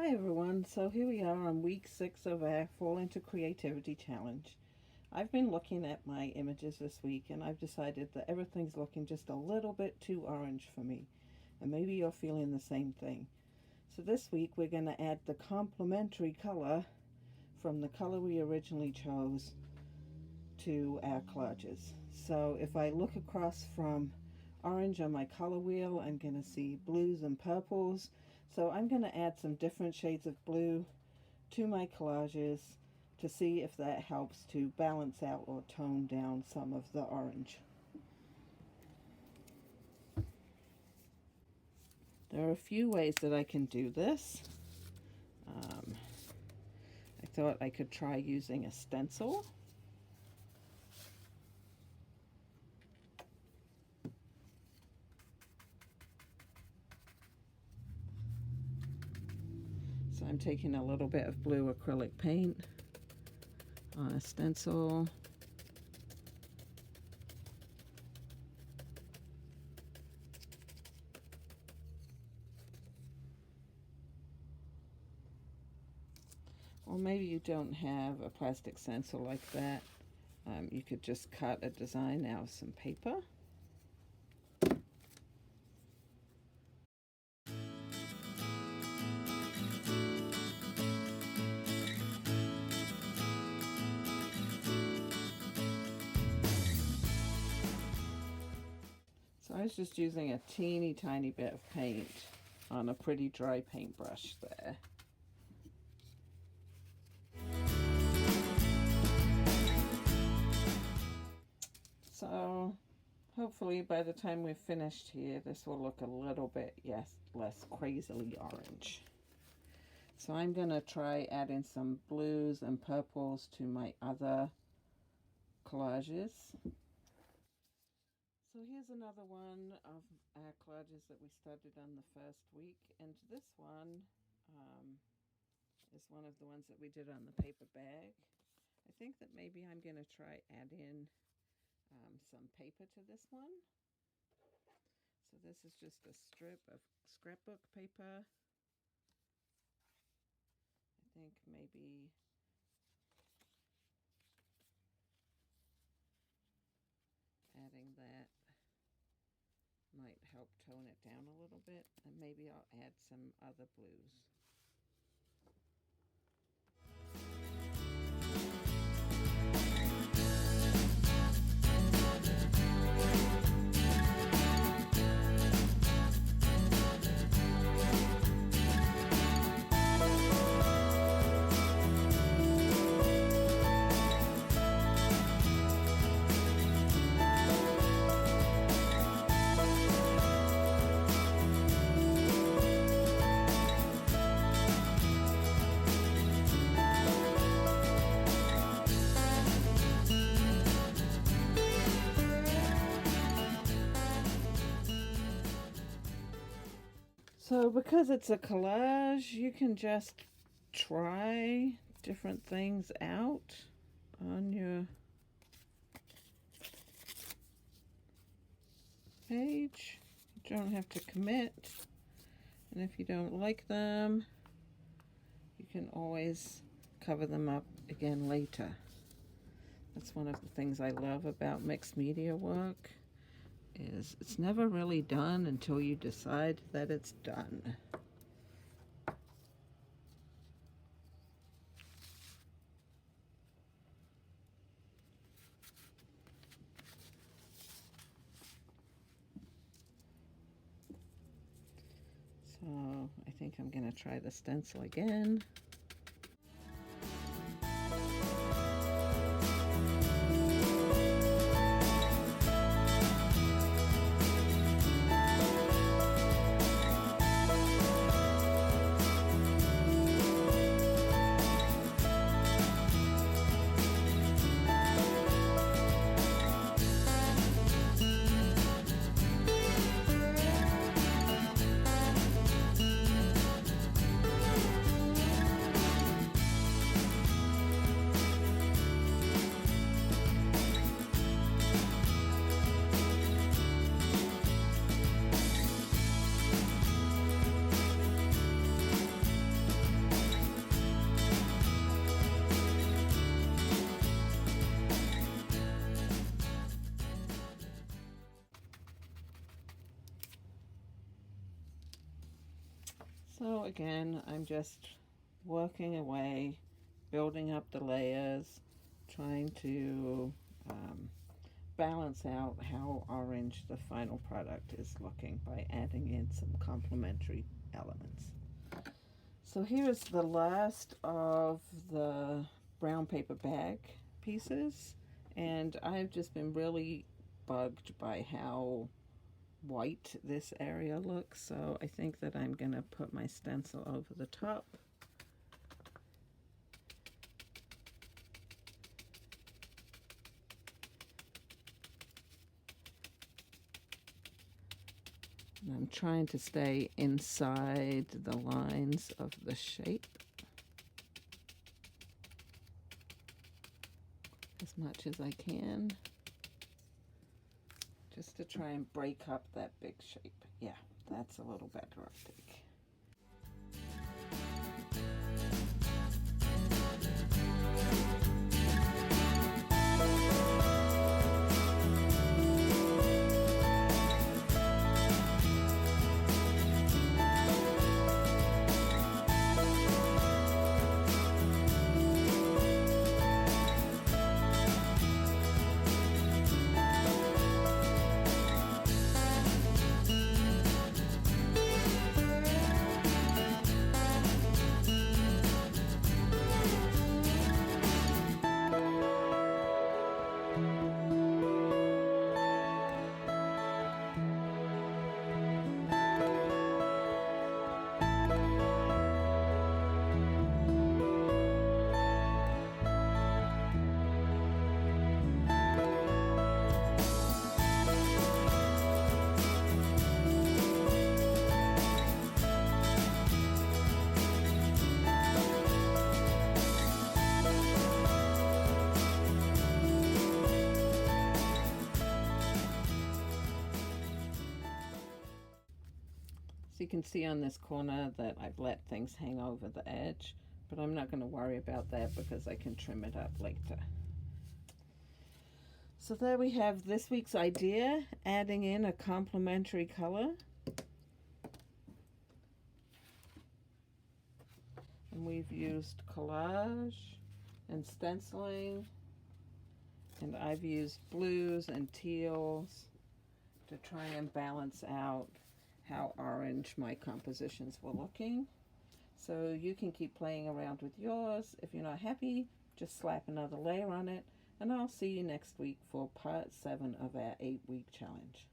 Hi everyone, so here we are on week 6 of our Fall into Creativity Challenge. I've been looking at my images this week and I've decided that everything's looking just a little bit too orange for me. And maybe you're feeling the same thing. So this week we're going to add the complementary color from the color we originally chose to our collages. So if I look across from orange on my color wheel, I'm going to see blues and purples. So I'm going to add some different shades of blue to my collages to see if that helps to balance out or tone down some of the orange. There are a few ways that I can do this. I thought I could try using a stencil. So I'm taking a little bit of blue acrylic paint on a stencil. Or maybe you don't have a plastic stencil like that. You could just cut a design out of some paper. So I was just using a teeny tiny bit of paint on a pretty dry paintbrush there. So hopefully by the time we've finished here, this will look a little bit, less crazily orange. So I'm going to try adding some blues and purples to my other collages. So here's another one of our collages that we started on the first week, and this one is one of the ones that we did on the paper bag. I think that maybe I'm going to try adding some paper to this one. So this is just a strip of scrapbook paper. I think maybe adding that might help tone it down a little bit, and maybe I'll add some other blues. So because it's a collage, you can just try different things out on your page. You don't have to commit. And if you don't like them, you can always cover them up again later. That's one of the things I love about mixed media work. Is it's never really done until you decide that it's done. So I think I'm going to try the stencil again. So again, I'm just working away, building up the layers, trying to balance out how orange the final product is looking by adding in some complementary elements. So here's the last of the brown paper bag pieces, and I've just been really bugged by how white this area looks, so I think that I'm going to put my stencil over the top. And I'm trying to stay inside the lines of the shape as much as I can, just to try and break up that big shape. Yeah, that's a little better, I think. So you can see on this corner that I've let things hang over the edge, but I'm not going to worry about that because I can trim it up later. So there we have this week's idea, adding in a complementary color. And we've used collage and stenciling, and I've used blues and teals to try and balance out how orange my compositions were looking. So you can keep playing around with yours. If you're not happy, just slap another layer on it, and I'll see you next week for part 7 of our 8-week challenge.